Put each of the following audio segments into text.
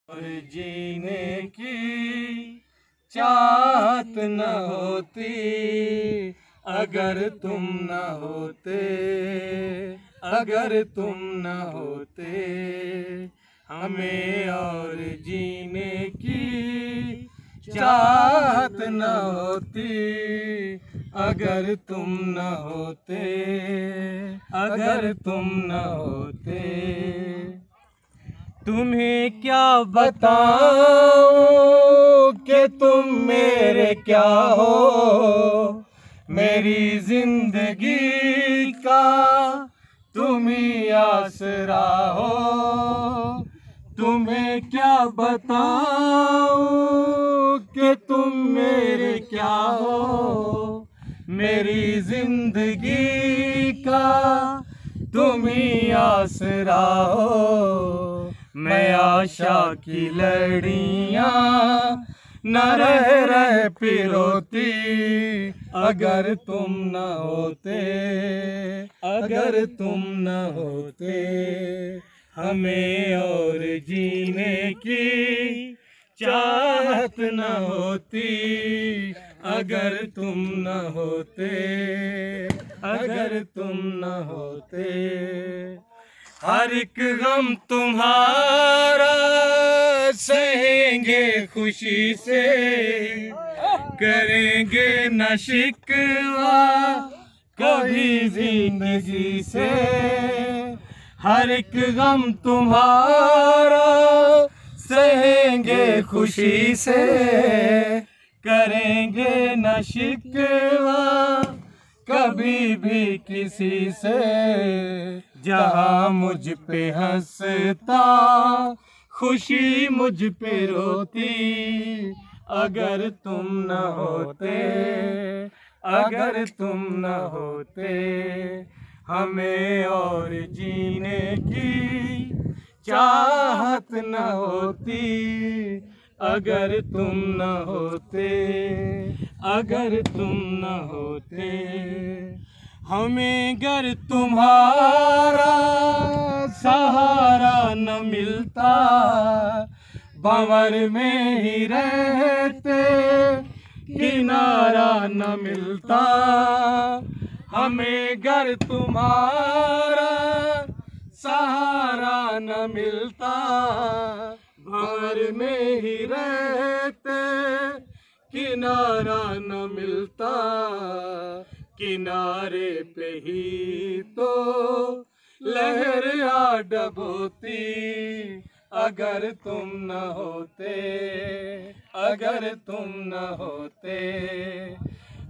और जीने की चाहत न होती अगर तुम न होते, अगर तुम न होते। हमें और जीने की चाहत न होती अगर तुम न होते, अगर तुम न होते। तुम्हें क्या बताऊं कि तुम मेरे क्या हो, मेरी जिंदगी का तुम ही आसरा हो। तुम्हें क्या बताऊं कि तुम मेरे क्या हो, मेरी जिंदगी का तुम ही आसरा हो। मैं आशा की लड़ियां न रह पिरोती अगर तुम न होते, अगर तुम न होते। हमें और जीने की चाहत न होती अगर तुम न होते, अगर तुम न होते। हर एक गम तुम्हारा सहेंगे खुशी से, करेंगे न शिकवा कभी जिंदगी से। हर एक गम तुम्हारा सहेंगे खुशी से, करेंगे न शिकवा कभी भी किसी से। जहाँ मुझ पे हंसता खुशी मुझ पे रोती अगर तुम न होते, अगर तुम न होते। हमें और जीने की चाहत न होती अगर तुम न होते, अगर तुम न होते। हमें गर तुम्हारा सहारा न मिलता, भंवर में ही रहते किनारा न मिलता। हमें गर तुम्हारा सहारा न मिलता, भंवर में ही रहते किनारा न मिलता। किनारे पे ही तो लहर आ डबोती अगर तुम न होते, अगर तुम न होते।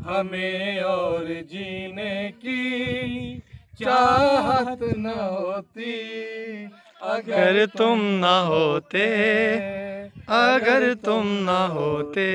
हमें और जीने की चाहत न होती अगर तुम न होते, अगर तुम न होते।